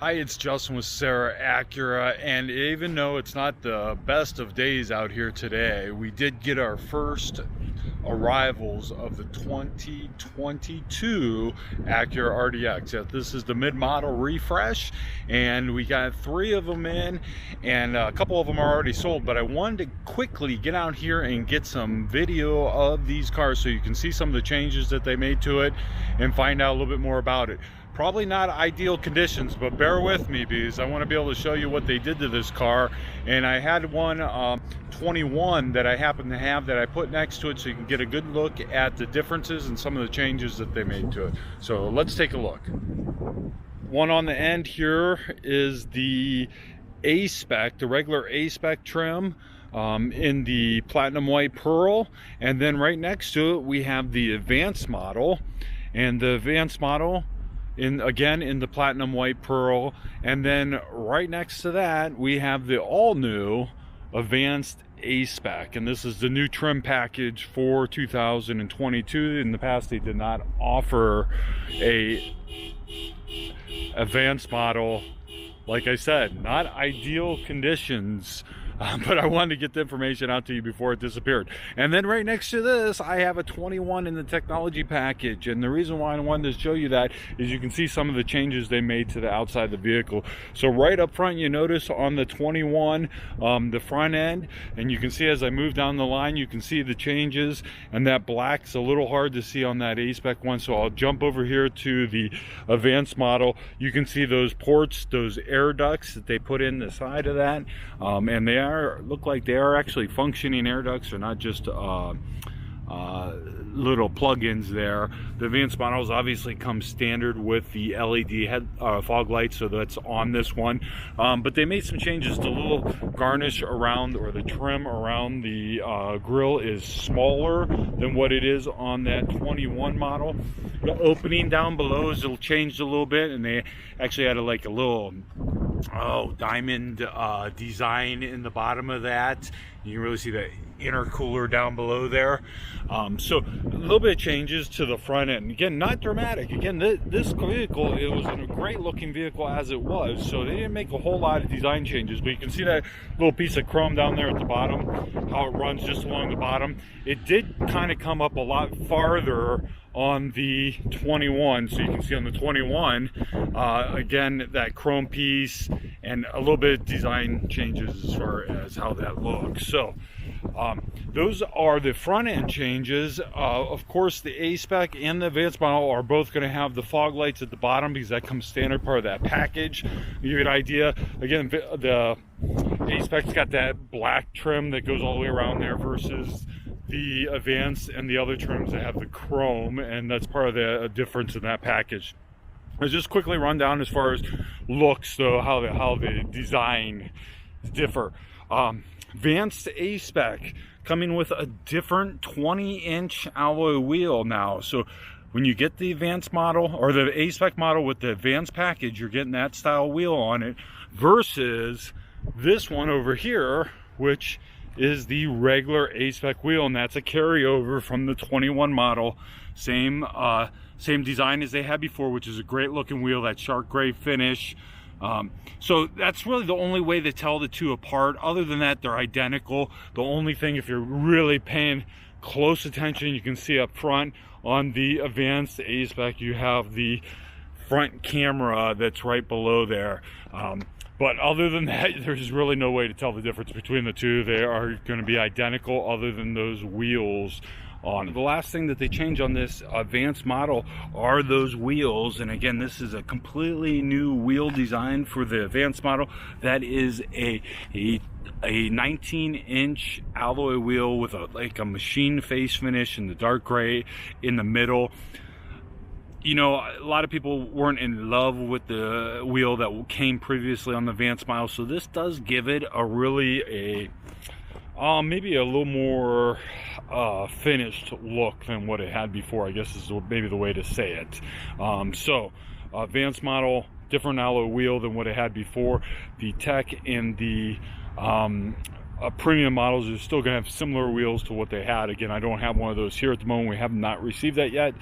Hi, it's Justin with Serra Acura, and even though it's not the best of days out here today, we did get our first arrivals of the 2022 Acura RDX. This is the mid-model refresh, and we got 3 of them in, and a couple of them are already sold, but I wanted to quickly get out here and get some video of these cars so you can see some of the changes that they made to it and find out a little bit more about it. Probably not ideal conditions, but bear with me because I want to be able to show you what they did to this car. And I had one 21 that I happen to have that I put next to it so you can get a good look at the differences and some of the changes that they made to it. So let's take a look. One on the end here is the A-Spec, the regular A-Spec trim in the platinum white pearl. And then right next to it we have the advanced model, and the advanced model again in the platinum white pearl. And then right next to that we have the all-new advanced A-Spec, and this is the new trim package for 2022. In the past they did not offer a advanced model. Like I said, not ideal conditions, but I wanted to get the information out to you before it disappeared. And then right next to this, I have a 21 in the technology package. And the reason why I wanted to show you that is you can see some of the changes they made to the outside of the vehicle. So right up front, you notice on the 21, the front end, and you can see as I move down the line, you can see the changes, and that black's a little hard to see on that A-Spec one. So I'll jump over here to the advanced model. You can see those ports, those air ducts that they put in the side of that, and they look like they are actually functioning air ducts. They're not just little plug-ins there. The advanced models obviously come standard with the LED fog lights, so that's on this one. But they made some changes. The little garnish around, or the trim around the grille, is smaller than what it is on that 21 model. The opening down below is changed a little bit, and they actually had a little diamond design in the bottom of that. You can really see the intercooler down below there. So a little bit of changes to the front end. Again, not dramatic. Again, this vehicle, it was a great looking vehicle as it was, so they didn't make a whole lot of design changes. But you can see that little piece of chrome down there at the bottom, how it runs just along the bottom. It did kind of come up a lot farther on the 21, so you can see on the 21 again that chrome piece and a little bit of design changes as far as how that looks. So those are the front end changes. Of course, the A-Spec and the advanced model are both going to have the fog lights at the bottom because that comes standard part of that package. To give you an idea, again, the A-Spec's got that black trim that goes all the way around there versus the advanced and the other trims that have the chrome, and that's part of the difference in that package. Let's just quickly run down as far as looks, so how the design differ. Advanced A-Spec coming with a different 20-inch alloy wheel now. So when you get the advanced model, or the A-Spec model with the advanced package, you're getting that style wheel on it, versus this one over here, which is the regular A-Spec wheel, and that's a carryover from the 21 model. Same design as they had before, which is a great looking wheel, that shark gray finish. So that's really the only way to tell the two apart. Other than that, they're identical. The only thing, if you're really paying close attention, you can see up front on the advanced A-Spec, you have the front camera that's right below there. But other than that, there's really no way to tell the difference between the two. They are going to be identical other than those wheels on. The last thing that they change on this advanced model are those wheels. And again, this is a completely new wheel design for the advanced model. That is a 19-inch alloy wheel with a machine face finish in the dark gray in the middle. You know, a lot of people weren't in love with the wheel that came previously on the advanced model, so this does give it maybe a little more finished look than what it had before, I guess is maybe the way to say it. So advanced model, different alloy wheel than what it had before. The Tech and the premium models are still going to have similar wheels to what they had. Again, I don't have one of those here at the moment. We have not received that yet,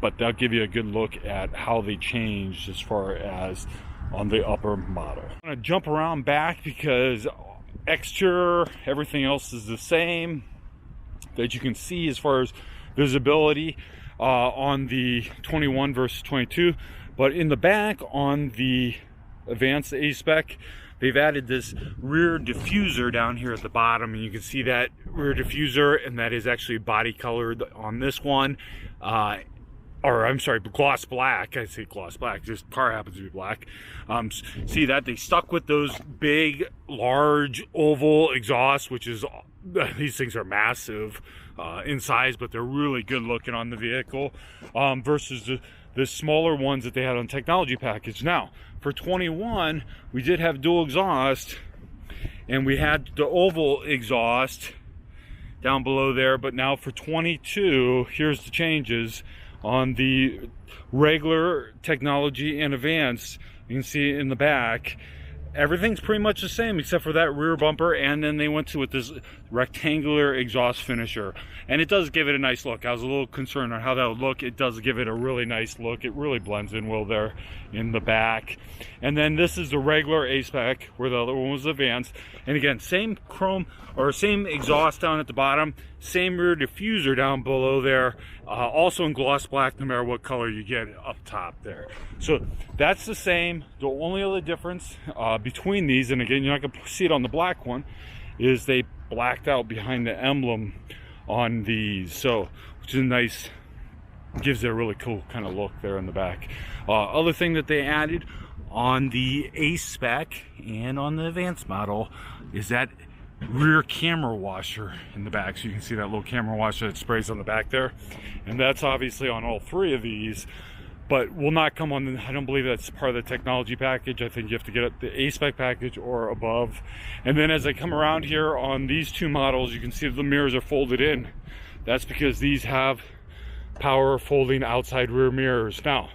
but that'll give you a good look at how they changed as far as on the upper model. I'm going to jump around back because exterior, everything else is the same that you can see as far as visibility on the 21 versus 22. But in the back on the Advanced A-Spec, they've added this rear diffuser down here at the bottom, and you can see that rear diffuser, and that is actually body colored on this one. Or I'm sorry, gloss black. I say gloss black, this car happens to be black. See that they stuck with those big, large oval exhausts, which is, these things are massive in size, but they're really good looking on the vehicle, versus the smaller ones that they had on technology package. Now, for 21, we did have dual exhaust, and we had the oval exhaust down below there, but now for 22, here's the changes. On the regular technology and advanced, you can see in the back, everything's pretty much the same except for that rear bumper, and then they went to with this rectangular exhaust finisher, and it does give it a nice look. I was a little concerned on how that would look. It does give it a really nice look. It really blends in well there in the back. And then this is the regular A-Spec, where the other one was advanced, and again, same chrome or same exhaust down at the bottom, same rear diffuser down below there, also in gloss black no matter what color you get up top there. So that's the same. The only other difference between these, and again, you're not going to see it on the black one, is they blacked out behind the emblem on these, so which is nice, gives it a really cool kind of look there in the back. Other thing that they added on the A-Spec and on the advanced model is that rear camera washer in the back. So you can see that little camera washer that sprays on the back there, and that's obviously on all three of these, but will not come on the, I don't believe that's part of the technology package. I think you have to get it the A-Spec package or above. And then as I come around here on these two models, you can see the mirrors are folded in. That's because these have power folding outside rear mirrors. Now,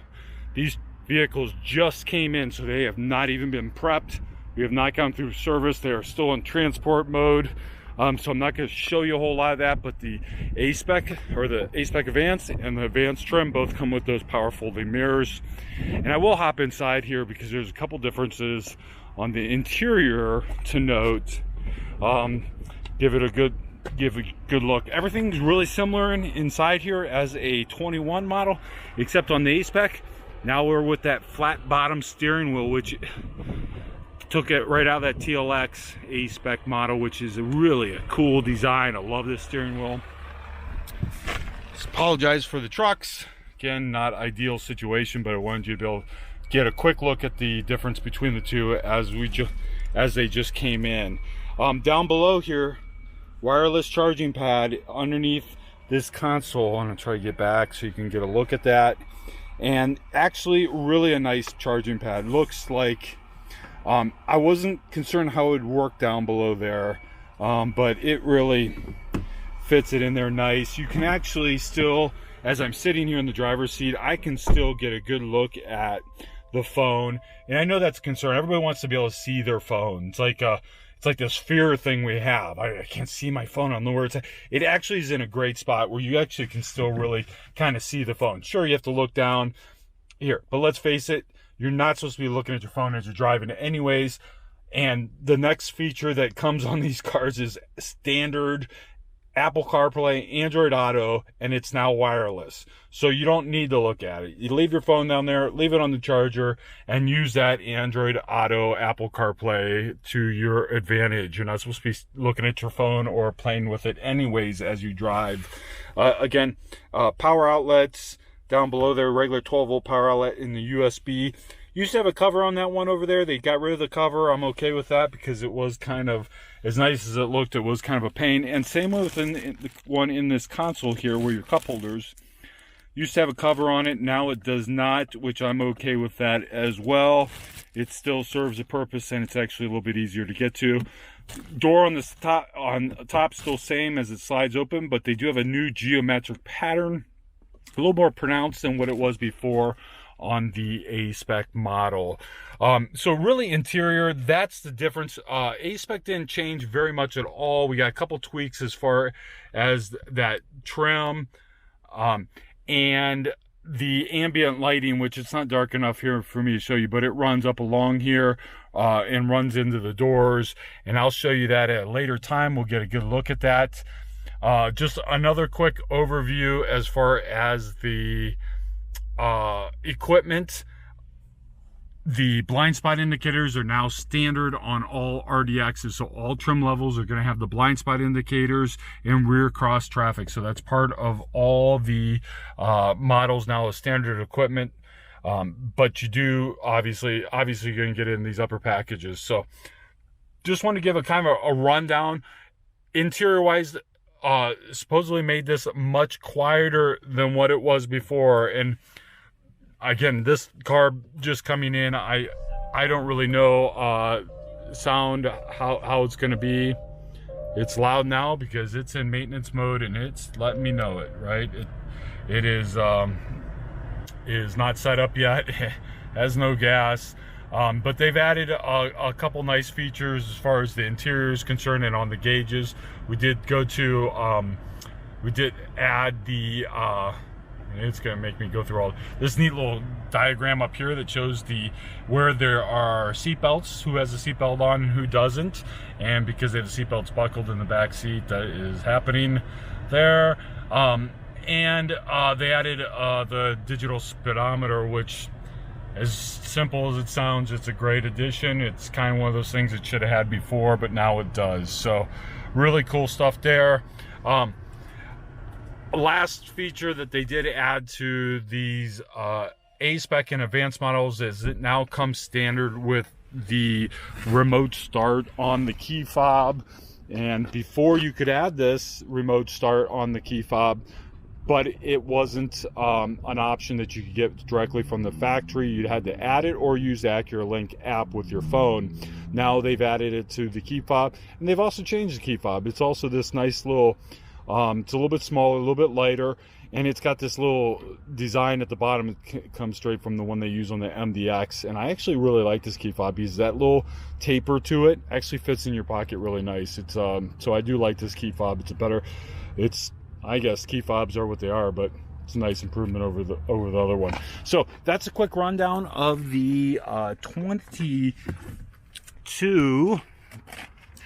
these vehicles just came in, so they have not even been prepped. We have not gone through service. They are still in transport mode. So I'm not going to show you a whole lot of that, but the A-Spec or the A-Spec Advanced and the Advanced trim both come with those power folding mirrors. And I will hop inside here because there's a couple differences on the interior to note. Give a good look. Everything's really similar inside here as a 21 model, except on the A-Spec. Now we're with that flat bottom steering wheel, which took it right out of that TLX A-Spec model, which is really a cool design. I love this steering wheel. Just apologize for the trucks. Again, not ideal situation, but I wanted you to be able to get a quick look at the difference between the two as they just came in. Down below here, wireless charging pad underneath this console. I'm gonna try to get back so you can get a look at that. And actually, really a nice charging pad. Looks like I wasn't concerned how it would work down below there, but it really fits it in there nice. You can actually still, as I'm sitting here in the driver's seat, I can still get a good look at the phone. And I know that's a concern. Everybody wants to be able to see their phone. It's like this fear thing we have. I can't see my phone. I don't know where it's at. It actually is in a great spot where you actually can still really kind of see the phone. Sure, you have to look down here, but let's face it, you're not supposed to be looking at your phone as you're driving anyways. And the next feature that comes on these cars is standard Apple CarPlay, Android Auto, and it's now wireless. So you don't need to look at it. You leave your phone down there, leave it on the charger, and use that Android Auto, Apple CarPlay to your advantage. You're not supposed to be looking at your phone or playing with it anyways as you drive. Again, power outlets down below there, regular 12-volt power outlet in the USB. Used to have a cover on that one over there. They got rid of the cover. I'm okay with that because it was kind of, as nice as it looked, it was kind of a pain. And same with the one in this console here where your cup holders used to have a cover on it. Now it does not, which I'm okay with that as well. It still serves a purpose, and it's actually a little bit easier to get to. Door on the top still same as it slides open, but they do have a new geometric pattern, a little more pronounced than what it was before on the A-Spec model. So really interior, that's the difference. A-Spec didn't change very much at all. We got a couple tweaks as far as that trim, and the ambient lighting, which it's not dark enough here for me to show you, but it runs up along here and runs into the doors, and I'll show you that at a later time. We'll get a good look at that. Just another quick overview as far as the equipment. The blind spot indicators are now standard on all RDXs, so all trim levels are going to have the blind spot indicators and rear cross traffic. So that's part of all the models now as standard equipment. But you do obviously you're going to get in these upper packages. So just want to give a kind of a rundown. Interior wise, supposedly made this much quieter than what it was before. And again, this car just coming in, I don't really know sound how it's going to be. It's loud now because it's in maintenance mode and it's letting me know it, right? It is not set up yet. Has no gas, but they've added a couple nice features as far as the interior is concerned and on the gauges. We did go to we did add the it's gonna make me go through all this neat little diagram up here that shows where there are seat belts, who has a seatbelt on and who doesn't, and because they have the seatbelts buckled in the back seat, that is happening there. And they added the digital speedometer, which, as simple as it sounds, it's a great addition. It's kind of one of those things it should have had before, but now it does. So really cool stuff there. Last feature that they did add to these A-Spec and advanced models is it now comes standard with the remote start on the key fob. And before, you could add this remote start on the key fob, but it wasn't an option that you could get directly from the factory. You had to add it or use the AccuraLink app with your phone. Now they've added it to the key fob, and they've also changed the key fob. It's also this nice little, it's a little bit smaller, a little bit lighter, and it's got this little design at the bottom. It comes straight from the one they use on the MDX, and I actually really like this key fob because that little taper to it actually fits in your pocket really nice. It's so I do like this key fob. I guess key fobs are what they are, but it's a nice improvement over the other one. So that's a quick rundown of the 22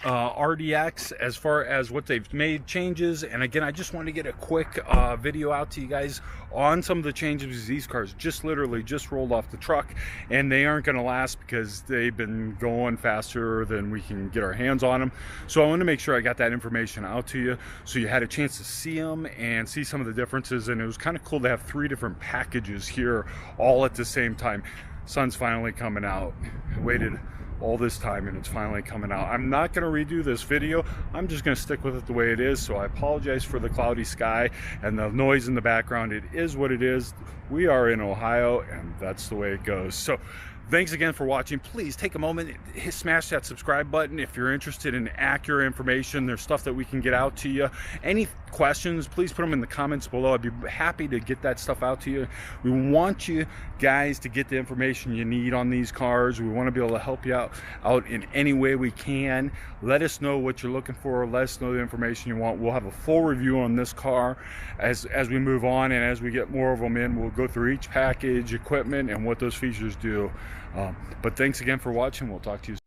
RDX as far as what they've made changes. And again, I just want to get a quick video out to you guys on some of the changes. These cars just literally just rolled off the truck, and they aren't going to last because they've been going faster than we can get our hands on them. So I want to make sure I got that information out to you so you had a chance to see them and see some of the differences. And it was kind of cool to have 3 different packages here all at the same time. Sun's finally coming out. I waited all this time and it's finally coming out. I'm not going to redo this video. I'm just going to stick with it the way it is. So I apologize for the cloudy sky and the noise in the background. It is what it is. We are in Ohio, and that's the way it goes. So thanks again for watching. Please take a moment, smash that subscribe button if you're interested in accurate information. There's stuff that we can get out to you. Any questions, please put them in the comments below. I'd be happy to get that stuff out to you. We want you guys to get the information you need on these cars. We want to be able to help you out in any way we can. Let us know what you're looking for. Let us know the information you want. We'll have a full review on this car as we move on, and as we get more of them in, we'll go through each package, equipment, and what those features do. But thanks again for watching. We'll talk to you soon.